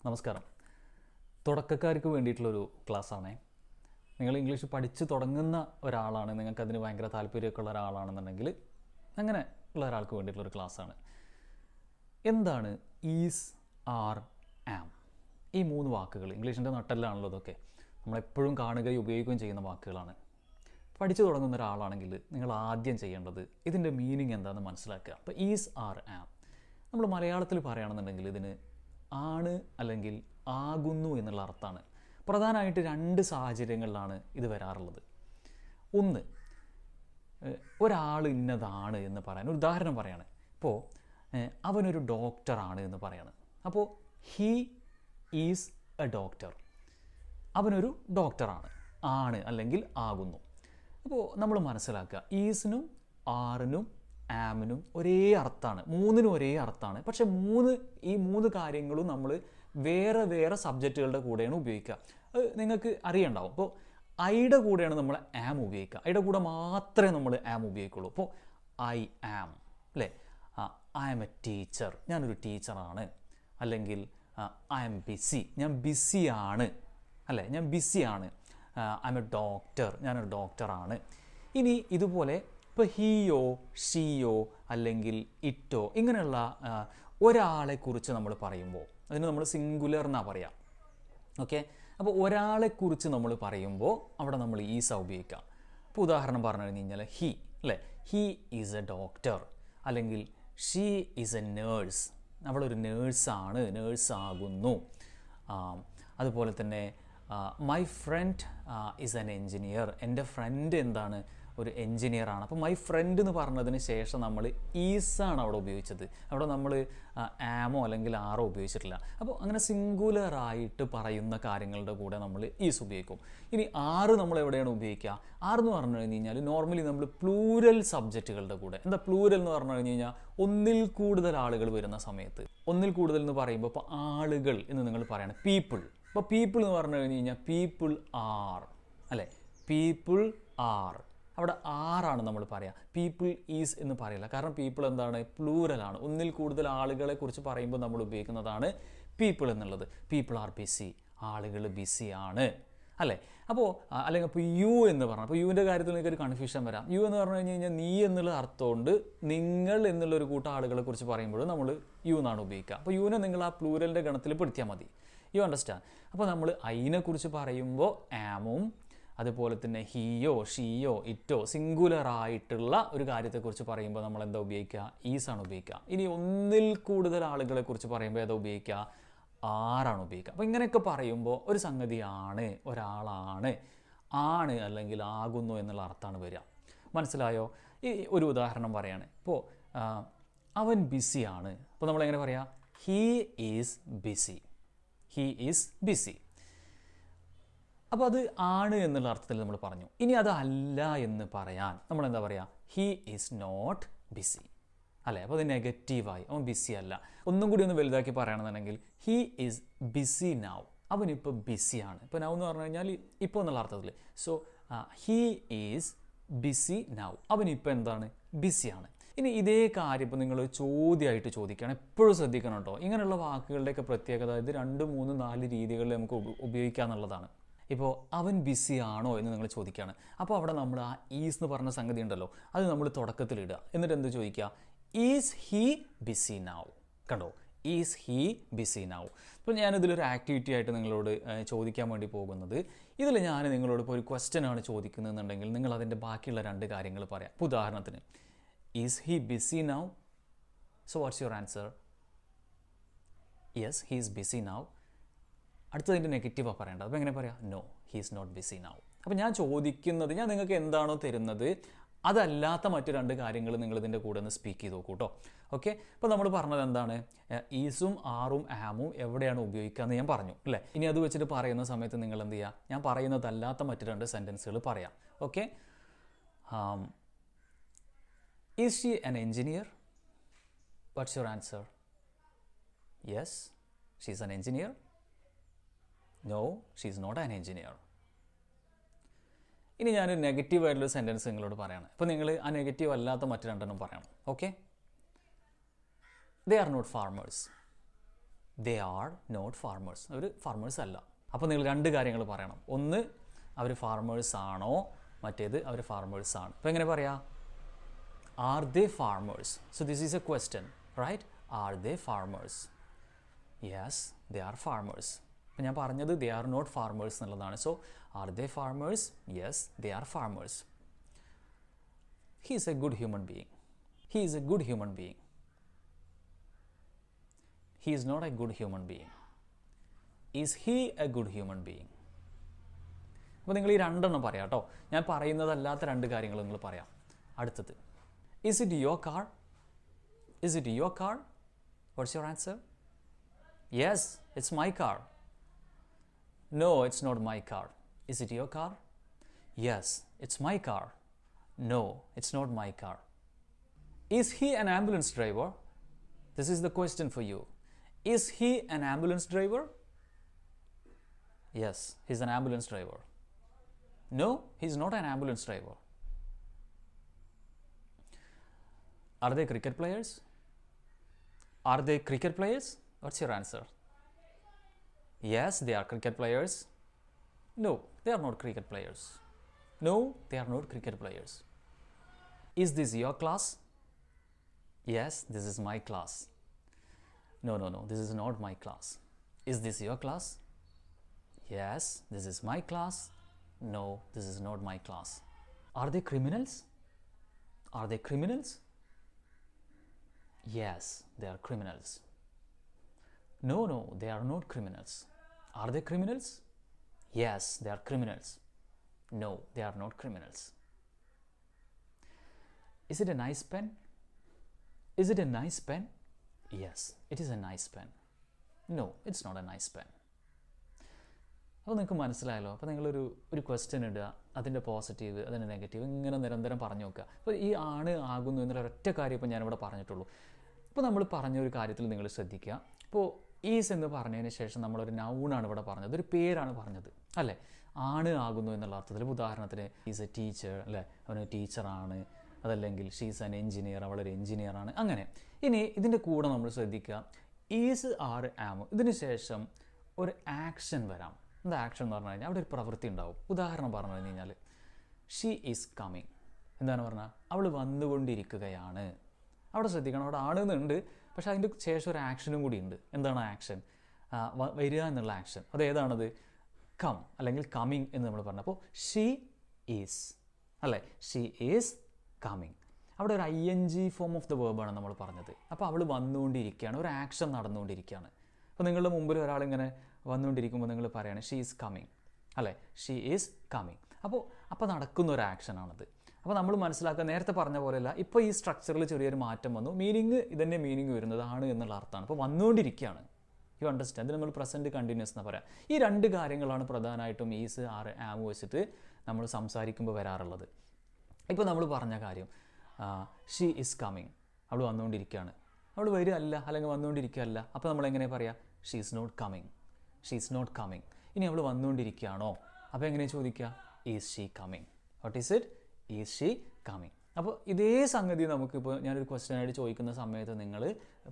നമസ്കാരം. തുടക്കക്കാർക്ക് വേണ്ടിയിട്ടുള്ളൊരു ക്ലാസ്സാണേ. നിങ്ങൾ ഇംഗ്ലീഷ് പഠിച്ച് തുടങ്ങുന്ന ഒരാളാണ്, നിങ്ങൾക്കതിന് ഭയങ്കര താല്പര്യമൊക്കെ ഉള്ള ഒരാളാണെന്നുണ്ടെങ്കിൽ അങ്ങനെ ഉള്ള ഒരാൾക്ക് വേണ്ടിയിട്ടുള്ളൊരു ക്ലാസ്സാണ്. എന്താണ് ഈസ്, ആർ, ആം? ഈ മൂന്ന് വാക്കുകൾ ഇംഗ്ലീഷിൻ്റെ നട്ടെല്ലാണല്ലോ ഇതൊക്കെ. നമ്മളെപ്പോഴും കാണുകയും ഉപയോഗിക്കുകയും ചെയ്യുന്ന വാക്കുകളാണ്. പഠിച്ചു തുടങ്ങുന്ന ഒരാളാണെങ്കിൽ നിങ്ങൾ ആദ്യം ചെയ്യേണ്ടത് ഇതിൻ്റെ മീനിങ് എന്താണെന്ന് മനസ്സിലാക്കുക. അപ്പോൾ ഈസ്, ആർ, ആം നമ്മൾ മലയാളത്തിൽ പറയുകയാണെന്നുണ്ടെങ്കിൽ ഇതിന് ആണ് അല്ലെങ്കിൽ ആകുന്നു എന്നുള്ള അർത്ഥമാണ്. പ്രധാനമായിട്ട് രണ്ട് സാഹചര്യങ്ങളിലാണ് ഇത് വരാറുള്ളത്. ഒന്ന്, ഒരാൾ ഇന്നതാണ് എന്ന് പറയാൻ ഒരു ഉദാഹരണം പറയാണ്. ഇപ്പോൾ അവനൊരു ഡോക്ടറാണ് എന്ന് പറയാണ്. അപ്പോൾ ഹീ ഈസ് എ ഡോക്ടർ. അവനൊരു ഡോക്ടറാണ്, ആണ് അല്ലെങ്കിൽ ആകുന്നു. അപ്പോൾ നമ്മൾ മനസ്സിലാക്കുക, ഈസിനും ആറിനും ആമിനും ഒരേ അർത്ഥമാണ്, മൂന്നിനും ഒരേ അർത്ഥമാണ്. പക്ഷെ ഈ മൂന്ന് കാര്യങ്ങളും നമ്മൾ വേറെ വേറെ സബ്ജക്റ്റുകളുടെ കൂടെയാണ് ഉപയോഗിക്കുക. അത് നിങ്ങൾക്ക് അറിയണ്ടാവും. അപ്പോൾ ഐയുടെ കൂടെയാണ് നമ്മൾ ആം ഉപയോഗിക്കുക. ഐയുടെ കൂടെ മാത്രമേ നമ്മൾ ആം ഉപയോഗിക്കുള്ളൂ. അപ്പോൾ ഐ ആം, അല്ലേ? ഐ ആം എ ടീച്ചർ, ഞാനൊരു ടീച്ചറാണ്. അല്ലെങ്കിൽ ഐ ആം ബിസി, ഞാൻ ബിസിയാണ്, അല്ലേ? ഞാൻ ബിസിയാണ്. ഐ ആം എ ഡോക്ടർ, ഞാനൊരു ഡോക്ടറാണ്. ഇനി ഇതുപോലെ ഇപ്പോൾ ഹീയോ, ഷീയോ അല്ലെങ്കിൽ ഇറ്റോ ഇങ്ങനെയുള്ള ഒരാളെക്കുറിച്ച് നമ്മൾ പറയുമ്പോൾ അതിന് നമ്മൾ സിംഗുലർ എന്നാണ് പറയാം. ഓക്കെ, അപ്പോൾ ഒരാളെക്കുറിച്ച് നമ്മൾ പറയുമ്പോൾ അവിടെ നമ്മൾ ഈസ ഉപയോഗിക്കാം. ഇപ്പോൾ ഉദാഹരണം പറഞ്ഞു കഴിഞ്ഞാൽ ഹീ, അല്ലേ? He is A doctor. അല്ലെങ്കിൽ ഷീ ഈസ് എ നേഴ്സ്, അവളൊരു നേഴ്സാണ്, നേഴ്സാകുന്നു. അതുപോലെ തന്നെ my friend is N engineer, എൻ്റെ ഫ്രണ്ട് എന്താണ്, ഒരു എൻജിനീയറാണ്. അപ്പോൾ മൈ ഫ്രണ്ട് എന്ന് പറഞ്ഞതിന് ശേഷം നമ്മൾ ഈസാണ് അവിടെ ഉപയോഗിച്ചത്. അവിടെ നമ്മൾ ആമോ അല്ലെങ്കിൽ ആറോ ഉപയോഗിച്ചിട്ടില്ല. അപ്പോൾ അങ്ങനെ സിംഗുലറായിട്ട് പറയുന്ന കാര്യങ്ങളുടെ കൂടെ നമ്മൾ ഈസ് ഉപയോഗിക്കും. ഇനി ആറ് നമ്മൾ എവിടെയാണ് ഉപയോഗിക്കുക? ആറ് എന്ന് പറഞ്ഞു കഴിഞ്ഞാൽ നോർമലി നമ്മൾ പ്ലൂരൽ സബ്ജക്റ്റുകളുടെ കൂടെ. എന്താ പ്ലൂരൽ എന്ന് പറഞ്ഞു കഴിഞ്ഞാൽ ഒന്നിൽ കൂടുതൽ ആളുകൾ വരുന്ന സമയത്ത്. ഒന്നിൽ കൂടുതൽ എന്ന് പറയുമ്പോൾ ഇപ്പോൾ ആളുകൾ എന്ന് നിങ്ങൾ പറയണം, പീപ്പിൾ. ഇപ്പോൾ പീപ്പിൾ എന്ന് പറഞ്ഞു കഴിഞ്ഞാൽ പീപ്പിൾ ആർ, അല്ലേ? പീപ്പിൾ ആർ, അവിടെ ആറാണ് നമ്മൾ പറയുക. പീപ്പിൾ ഈസ് എന്ന് പറയില്ല. കാരണം പീപ്പിൾ എന്താണ്, പ്ലൂരലാണ്. ഒന്നിൽ കൂടുതൽ ആളുകളെ കുറിച്ച് പറയുമ്പോൾ നമ്മൾ ഉപയോഗിക്കുന്നതാണ് പീപ്പിൾ എന്നുള്ളത്. പീപ്പിൾ ആർ ബിസി, ആളുകൾ ബിസിയാണ്, അല്ലേ? അപ്പോൾ അല്ലെങ്കിൽ ഇപ്പോൾ യു എന്ന് പറഞ്ഞാൽ, അപ്പോൾ യുവിൻ്റെ കാര്യത്തിൽ നിങ്ങൾക്കൊരു കൺഫ്യൂഷൻ വരാം. യു എന്ന് പറഞ്ഞു കഴിഞ്ഞാൽ നീ എന്നുള്ള അർത്ഥമുണ്ട്. നിങ്ങൾ എന്നുള്ളൊരു കൂട്ടം ആളുകളെ കുറിച്ച് പറയുമ്പോഴും നമ്മൾ യു എന്നാണ് ഉപയോഗിക്കുക. അപ്പോൾ യുവിനെ നിങ്ങൾ ആ പ്ലൂരലിൻ്റെ ഗണത്തിൽ പെടുത്തിയാൽ മതി. You understand? അപ്പോൾ നമ്മൾ ഐനെക്കുറിച്ച് പറയുമ്പോൾ ആമും അതുപോലെ തന്നെ ഹീയോ, ഷീയോ, ഇറ്റോ സിംഗുലറായിട്ടുള്ള ഒരു കാര്യത്തെക്കുറിച്ച് പറയുമ്പോൾ നമ്മൾ എന്താ ഉപയോഗിക്കുക? ഈസാണ് ഉപയോഗിക്കുക. ഇനി ഒന്നിൽ കൂടുതൽ ആളുകളെ കുറിച്ച് പറയുമ്പോൾ ഏതാ ഉപയോഗിക്കുക? ആറാണ് ഉപയോഗിക്കുക. അപ്പോൾ ഇങ്ങനെയൊക്കെ പറയുമ്പോൾ ഒരു സംഗതിയാണ്, ഒരാളാണ്, ആണ് അല്ലെങ്കിൽ ആകുന്നു എന്നുള്ള അർത്ഥമാണ് വരിക. മനസ്സിലായോ? ഈ ഒരു ഉദാഹരണം പറയാണ്. ഇപ്പോൾ അവൻ ബിസിയാണ്. അപ്പോൾ നമ്മളെങ്ങനെ പറയാം? He is BC. He is BC. അപ്പോൾ അത് ആണ് എന്നുള്ള അർത്ഥത്തിൽ നമ്മൾ പറഞ്ഞു. ഇനി അത് അല്ല എന്ന് പറയാൻ നമ്മൾ എന്താ പറയുക? ഹീ ഈസ് നോട്ട് ബിസി, അല്ലേ? അപ്പോൾ അത് നെഗറ്റീവായി, അവൻ ബിസി അല്ല. ഒന്നും കൂടി ഒന്ന് വലുതാക്കി പറയുകയാണെന്നുണ്ടെങ്കിൽ ഹീ ഈസ് ബിസി നൗ, അവനിപ്പോൾ ബിസിയാണ്. ഇപ്പോൾ നൗ എന്ന് പറഞ്ഞു കഴിഞ്ഞാൽ ഇപ്പോൾ എന്നുള്ള അർത്ഥത്തിൽ. So he is busy now, അവനിപ്പോൾ എന്താണ്, ബിസിയാണ്. ഇനി ഇതേ കാര്യം ഇപ്പോൾ നിങ്ങൾ ചോദ്യമായിട്ട് ചോദിക്കുകയാണ്, എപ്പോഴും ശ്രദ്ധിക്കണം കേട്ടോ. ഇങ്ങനെയുള്ള വാക്കുകളുടെയൊക്കെ പ്രത്യേകത ഇത് 2, 3, 4 രീതികളിൽ നമുക്ക് ഉപയോഗിക്കുക എന്നുള്ളതാണ്. ഇപ്പോൾ അവൻ ബിസി ആണോ എന്ന് നിങ്ങൾ ചോദിക്കുകയാണ്. അപ്പോൾ അവിടെ നമ്മൾ ആ ഈസ് എന്ന് പറഞ്ഞ സംഗതി ഉണ്ടല്ലോ, അത് നമ്മൾ തുടക്കത്തിലിടുക. എന്നിട്ട് എന്ത് ചോദിക്കുക? Is he busy now. കണ്ടോ? Is he busy now. ഇപ്പോൾ ഞാനിതിലൊരു ആക്ടിവിറ്റി ആയിട്ട് നിങ്ങളോട് ചോദിക്കാൻ വേണ്ടി പോകുന്നത്, ഇതിൽ ഞാൻ നിങ്ങളോട് ഇപ്പോൾ ഒരു ക്വസ്റ്റ്യൻ ആണ് ചോദിക്കുന്നതെന്നുണ്ടെങ്കിൽ നിങ്ങൾ അതിൻ്റെ ബാക്കിയുള്ള 2 കാര്യങ്ങൾ പറയാം. ഇപ്പോൾ ഉദാഹരണത്തിന്, is he busy now? So what's your answer? Yes, he is busy now. അടുത്തതിൻ്റെ നെഗറ്റീവാണ് പറയേണ്ടത്. അപ്പോൾ എങ്ങനെ പറയാം? No, he is not busy now. അപ്പോൾ ഞാൻ ചോദിക്കുന്നത്, ഞാൻ നിങ്ങൾക്ക് എന്താണോ തരുന്നത് അതല്ലാത്ത മറ്റു 2 കാര്യങ്ങൾ നിങ്ങളിതിൻ്റെ കൂടെ ഒന്ന് സ്പീക്ക് ചെയ്ത് നോക്കൂ കേട്ടോ. ഓക്കെ, അപ്പോൾ നമ്മൾ പറഞ്ഞത് എന്താണ്? ഈസും ആറും ആമും എവിടെയാണ് ഉപയോഗിക്കുക എന്ന് ഞാൻ പറഞ്ഞു, അല്ലേ? ഇനി അത് വെച്ചിട്ട് പറയുന്ന സമയത്ത് നിങ്ങൾ എന്ത് ചെയ്യുക? ഞാൻ പറയുന്നതല്ലാത്ത മറ്റു 2 സെൻറ്റൻസുകൾ പറയാം. Okay, is she an engineer? Watts your answer? Yes, she is an engineer. No, she is not an engineer. ഇനി ഞാനൊരു നെഗറ്റീവായിട്ടുള്ള സെൻറ്റൻസ് നിങ്ങളോട് പറയണം. അപ്പോൾ നിങ്ങൾ ആ നെഗറ്റീവ് അല്ലാത്ത മറ്റു 2 പറയണം. Okay, they are not farmers. They are not farmers. അവർ ഫാർമേഴ്സ് അല്ല. അപ്പോൾ നിങ്ങൾ രണ്ട് കാര്യങ്ങൾ പറയണം. ഒന്ന്, അവർ ഫാർമേഴ്സ് ആണോ, മറ്റേത് അവർ ഫാർമേഴ്സ് ആണ്. അപ്പോൾ എങ്ങനെ പറയാം? Are they farmers? So this is a question, right? Are they farmers? Yes, they are farmers. അപ്പോൾ ഞാൻ പറഞ്ഞത് ദേ ആർ നോട്ട് ഫാർമേഴ്സ് എന്നുള്ളതാണ്. So are they farmers? Yes, they are farmers. He is a good human being. He is a good human being. He is not a good human being. Is he a good human being? അപ്പോൾ നിങ്ങൾ ഈ രണ്ടെണ്ണം പറയാം കേട്ടോ. ഞാൻ പറയുന്നതല്ലാത്ത രണ്ട് കാര്യങ്ങൾ നിങ്ങൾ പറയാം. അടുത്തത്, is it your car? Is it your car? What's your answer? Yes, it's my car. No, it's not my car. Is it your car? Yes, it's my car. No, it's not my car. Is he an ambulance driver? This is the question for you. Is he an ambulance driver? Yes, he's an ambulance driver. No, he's not an ambulance driver. Are they cricket players? Are they cricket players? What's your answer? Yes, they are cricket players. No, they are not cricket players. No, they are not cricket players. Is this your class? Yes, this is my class. No, this is not my class. Is this your class? Yes, this is my class. No, this is not my class. Are they criminals? Are they criminals? Yes, they are criminals. No, they are not criminals. Are they criminals? Yes, they are criminals. No, they are not criminals. Is it a nice pen? Is it a nice pen? Yes, it is a nice pen. No, it's not a nice pen. അപ്പോൾ നിങ്ങൾക്ക് മനസ്സിലായല്ലോ. അപ്പോൾ നിങ്ങളൊരു question ഇടുക, അതിൻ്റെ positive, അതിൻ്റെ negative ഇങ്ങനെ നിരന്തരം പറഞ്ഞു നോക്കുക. അപ്പോൾ ഈ ആണ് ആകുന്നു എന്നുള്ള ഒരൊറ്റ കാര്യം ഇപ്പോൾ ഞാനിവിടെ പറഞ്ഞിട്ടുള്ളൂ. ഇപ്പോൾ നമ്മൾ പറഞ്ഞൊരു കാര്യത്തിൽ നിങ്ങൾ ശ്രദ്ധിക്കുക. ഇപ്പോൾ ഈസ് എന്ന് പറഞ്ഞതിന് ശേഷം നമ്മളൊരു നൗണാണ് ഇവിടെ പറഞ്ഞത്, ഒരു പേരാണ് പറഞ്ഞത് അല്ലേ? ആണ് ആകുന്നു എന്നുള്ള അർത്ഥത്തിൽ. ഉദാഹരണത്തിന് ഈസ് എ ടീച്ചർ അല്ലേ, അവന് ടീച്ചറാണ്. അതല്ലെങ്കിൽ ഷീസ് ആൻ എഞ്ചിനീയർ, അവളൊരു എഞ്ചിനീയറാണ്. അങ്ങനെ ഇനി ഇതിൻ്റെ കൂടെ നമ്മൾ ശ്രദ്ധിക്കുക, ഈസ് ആർ ആം, ഇതിന് ശേഷം ഒരു ആക്ഷൻ വരാം. എന്താ ആക്ഷൻ എന്ന് പറഞ്ഞു കഴിഞ്ഞാൽ അവിടെ ഒരു പ്രവൃത്തി ഉണ്ടാവും. ഉദാഹരണം പറഞ്ഞു കഴിഞ്ഞാൽ ഷീ ഈസ് കമ്മിങ്. എന്താണ് പറഞ്ഞാൽ അവൾ വന്നുകൊണ്ടിരിക്കുകയാണ്. അവിടെ ശ്രദ്ധിക്കണം, അവിടെ ആണെന്നുണ്ട്, പക്ഷേ അതിൻ്റെ ശേഷം ഒരു ആക്ഷനും കൂടി ഉണ്ട്. എന്താണ് ആക്ഷൻ? വരിക എന്നുള്ള ആക്ഷൻ. അത് ഏതാണത്? കം അല്ലെങ്കിൽ കമ്മിങ് എന്ന് നമ്മൾ പറഞ്ഞു. അപ്പോൾ ഷീ ഈസ് അല്ലേ, ഷീ ഈസ് കമ്മിങ്. അവിടെ ഒരു ING ഫോം ഓഫ് ദ വേർബാണ് നമ്മൾ പറഞ്ഞത്. അപ്പോൾ അവൾ വന്നുകൊണ്ടിരിക്കുകയാണ്, ഒരു ആക്ഷൻ നടന്നുകൊണ്ടിരിക്കുകയാണ്. അപ്പോൾ നിങ്ങളുടെ മുമ്പിൽ ഒരാളിങ്ങനെ വന്നുകൊണ്ടിരിക്കുമ്പോൾ നിങ്ങൾ പറയുകയാണ് ഷീ ഈസ് കമ്മിങ് അല്ലേ, ഷീ ഈസ് കമ്മിങ്. അപ്പോൾ നടക്കുന്ന ഒരു ആക്ഷനാണത്. അപ്പോൾ നമ്മൾ മനസ്സിലാക്കുക, നേരത്തെ പറഞ്ഞ പോലെയല്ല, ഇപ്പോൾ ഈ സ്ട്രക്ചറിൽ ചെറിയൊരു മാറ്റം വന്നു. മീനിങ് ഇതന്നെ മീനിങ് വരുന്നത് ആണ് എന്നുള്ള അർത്ഥമാണ്. അപ്പോൾ വന്നുകൊണ്ടിരിക്കുകയാണ്. You understand? അതിന് നമ്മൾ പ്രസൻറ്റ് കണ്ടിന്യൂസ് എന്ന് പറയാം. ഈ രണ്ട് കാര്യങ്ങളാണ് പ്രധാനമായിട്ടും ഈസ് ആർ ആം വെച്ചിട്ട് നമ്മൾ സംസാരിക്കുമ്പോൾ വരാറുള്ളത്. ഇപ്പോൾ നമ്മൾ പറഞ്ഞ കാര്യം ഷീ ഈസ് കമ്മിങ്, അവൾ വന്നുകൊണ്ടിരിക്കുകയാണ്. അവൾ വരികയല്ല അല്ലെങ്കിൽ വന്നുകൊണ്ടിരിക്കുകയല്ല. അപ്പോൾ നമ്മൾ എങ്ങനെ പറയാം? She is not coming, she is not coming. ഇനി അവൾ വന്നുകൊണ്ടിരിക്കുകയാണോ? അപ്പോൾ എങ്ങനെ ചോദിക്കുക? Is she coming. What is it? Is she coming. അപ്പോൾ ഇതേ സംഗതി നമുക്കിപ്പോൾ ഞാനൊരു ക്വസ്റ്റ്യൻ ആയിട്ട് ചോദിക്കുന്ന സമയത്ത് നിങ്ങൾ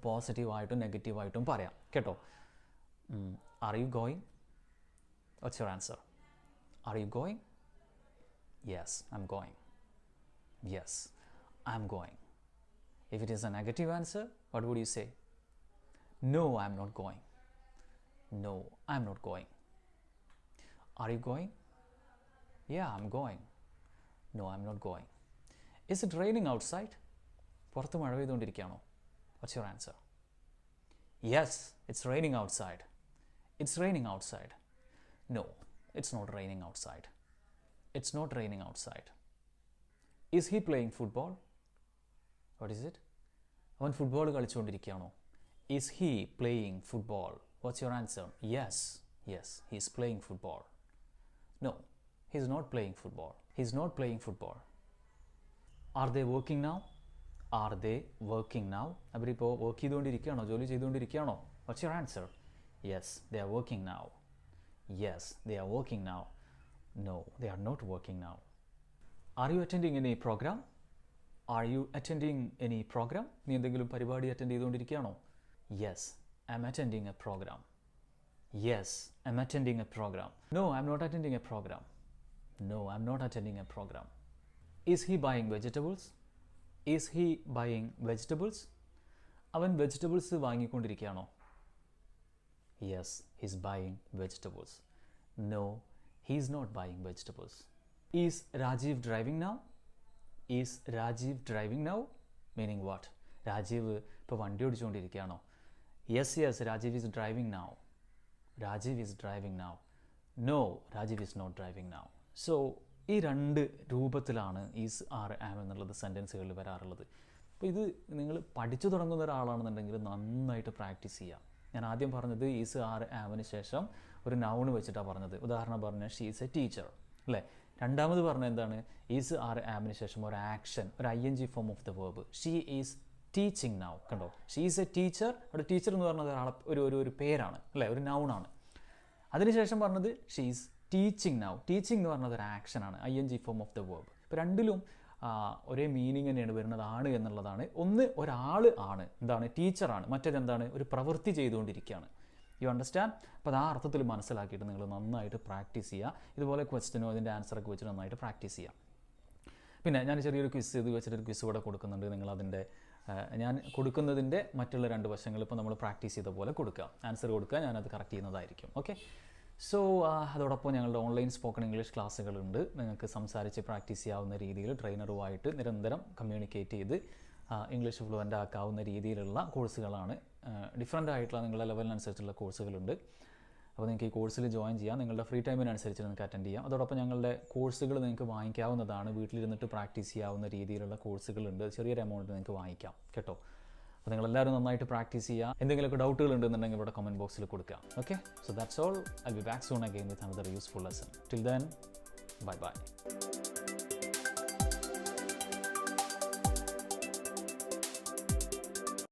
പോസിറ്റീവായിട്ടും നെഗറ്റീവായിട്ടും പറയാം കേട്ടോ. Are you going? Watts your answer? Are you going? Yes, I am going. Yes, I am going. If it is a negative answer, what would you say? No, I am not going. No, I am not going. Are you going? Yeah, I am going. No, I am not going. Is it raining outside? പുറത്ത് മഴ പെയ്തുകൊണ്ടിരിക്കുകയാണോ? What's your answer? Yes, it's raining outside. It's raining outside. No, it's not raining outside. It's not raining outside. Is he playing football? What is it? അവൻ football കളിച്ചുകൊണ്ടിരിക്കുകയാണോ? Is he playing football? What's your answer? Yes, he is playing football. No, he is not playing football. He is not playing football. Are they working now? Are they working now? അവരിപ്പോൾ work ചെയ്തുകൊണ്ടിരിക്കുകയാണോ? ജോലി ചെയ്തുകൊണ്ടിരിക്കുകയാണോ? What's your answer? Yes, they are working now. Yes, they are working now. No, they are not working now. Are you attending any program? Are you attending any program? നീ എന്തെങ്കിലും പരിപാടി attend ചെയ്തുകൊണ്ടിരിക്കുകയാണോ? Yes, I'm attending a program. Yes, I'm attending a program. No, I'm not attending a program. No, I'm not attending a program. Is he buying vegetables? Is he buying vegetables? അവൻ vegetables വാങ്ങിക്കൊണ്ടിരിക്കുകയാണോ? Yes, he's buying vegetables. No, he's not buying vegetables. Is Rajiv driving now? Is Rajiv driving now? Meaning what? Rajeev ഇപ്പോൾ വണ്ടി ഓടിച്ചുകൊണ്ടിരിക്കുകയാണോ? Yes, Rajiv is driving now. Rajiv is driving now. No, Rajiv is not driving now. So ഈ രണ്ട് രൂപത്തിലാണ് is are am എന്നുള്ളത് സെൻറ്റൻസുകളിൽ വരാറുള്ളത്. അപ്പോൾ ഇത് നിങ്ങൾ പഠിച്ചു തുടങ്ങുന്ന ഒരാളാണെന്നുണ്ടെങ്കിൽ നന്നായിട്ട് പ്രാക്ടീസ് ചെയ്യാം. ഞാൻ ആദ്യം പറഞ്ഞത് ഈസ് ആർ ആമിന് ശേഷം ഒരു നൗൺ വെച്ചിട്ടാണ് പറഞ്ഞത്. ഉദാഹരണം പറഞ്ഞാൽ ഷീ ഈസ് എ ടീച്ചർ അല്ലേ. രണ്ടാമത് പറഞ്ഞത് എന്താണ്? ഈസ് ആർ ആമിന് ശേഷം ഒരു ആക്ഷൻ, ഒരു ING form of the verb. She is teaching now. കണ്ടോ, ഷീ ഈസ് എ ടീച്ചർ. അവിടെ ടീച്ചർ എന്ന് പറഞ്ഞത് ഒരു പേരാണ് അല്ലേ, ഒരു നൗണാണ്. അതിനുശേഷം പറഞ്ഞത് she is teaching now. Teaching എന്ന് പറഞ്ഞത് ഒരു ആക്ഷനാണ്, ING form of the verb. ഇപ്പോൾ രണ്ടിലും ഒരേ മീനിങ് തന്നെയാണ് വരുന്നത്, ആണ് എന്നുള്ളതാണ്. ഒന്ന് ഒരാൾ ആണ്, എന്താണ്, ടീച്ചറാണ്. മറ്റേതെന്താണ്, ഒരു പ്രവൃത്തി ചെയ്തുകൊണ്ടിരിക്കുകയാണ്. You understand? അപ്പോൾ അത് ആ അർത്ഥത്തിൽ മനസ്സിലാക്കിയിട്ട് നിങ്ങൾ നന്നായിട്ട് പ്രാക്ടീസ് ചെയ്യുക. ഇതുപോലെ ക്വസ്റ്റ്യനോ അതിൻ്റെ ആൻസറൊക്കെ വെച്ചിട്ട് നന്നായിട്ട് പ്രാക്ടീസ് ചെയ്യുക. പിന്നെ ഞാൻ ചെറിയൊരു ക്വിസ് ഇത് വെച്ചിട്ടൊരു ക്വിസ് കൂടെ കൊടുക്കുന്നുണ്ട്. നിങ്ങളതിൻ്റെ ഞാൻ കൊടുക്കുന്നതിൻ്റെ മറ്റുള്ള രണ്ട് വശങ്ങൾ ഇപ്പോൾ നമ്മൾ പ്രാക്ടീസ് ചെയ്ത പോലെ കൊടുക്കുക, ആൻസർ കൊടുക്കുക, ഞാനത് കറക്റ്റ് ചെയ്യുന്നതായിരിക്കും. ഓക്കെ. സോ അതോടൊപ്പം ഞങ്ങളുടെ ഓൺലൈൻ സ്പോക്കൺ ഇംഗ്ലീഷ് ക്ലാസ്സുകളുണ്ട്. നിങ്ങൾക്ക് സംസാരിച്ച് പ്രാക്ടീസ് ചെയ്യാവുന്ന രീതിയിൽ ട്രെയിനറുമായിട്ട് നിരന്തരം കമ്മ്യൂണിക്കേറ്റ് ചെയ്ത് ഇംഗ്ലീഷ് ഫ്ലുവൻ്റ് ആക്കാവുന്ന രീതിയിലുള്ള കോഴ്സുകളാണ്. ഡിഫറൻ്റ് ആയിട്ടുള്ള നിങ്ങളുടെ ലെവലിനനുസരിച്ചുള്ള കോഴ്സുകളുണ്ട്. അപ്പോൾ നിങ്ങൾക്ക് ഈ കോഴ്സിൽ ജോയിൻ ചെയ്യാം. നിങ്ങളുടെ ഫ്രീ ടൈമിനനുസരിച്ച് നിങ്ങൾക്ക് അറ്റൻഡ് ചെയ്യാം. അതോടൊപ്പം ഞങ്ങളുടെ കോഴ്സുകൾ നിങ്ങൾക്ക് വാങ്ങിക്കാവുന്നതാണ്. വീട്ടിലിരുന്നിട്ട് പ്രാക്ടീസ് ചെയ്യാവുന്ന രീതിയിലുള്ള കോഴ്സുകളുണ്ട്. ചെറിയൊരു എമൗണ്ട് നിങ്ങൾക്ക് വാങ്ങിക്കാം കേട്ടോ. അപ്പോൾ നിങ്ങളെല്ലാവരും നന്നായിട്ട് പ്രാക്ടീസ് ചെയ്യുക. എന്തെങ്കിലുമൊക്കെ ഡൗട്ടുകൾ ഉണ്ടെന്നുണ്ടെങ്കിൽ ഇവിടെ കമൻറ്റ് ബോക്സിൽ കൊടുക്കുക. Okay, so that's all. I will be back soon again with another useful lesson. Till then, bye bye.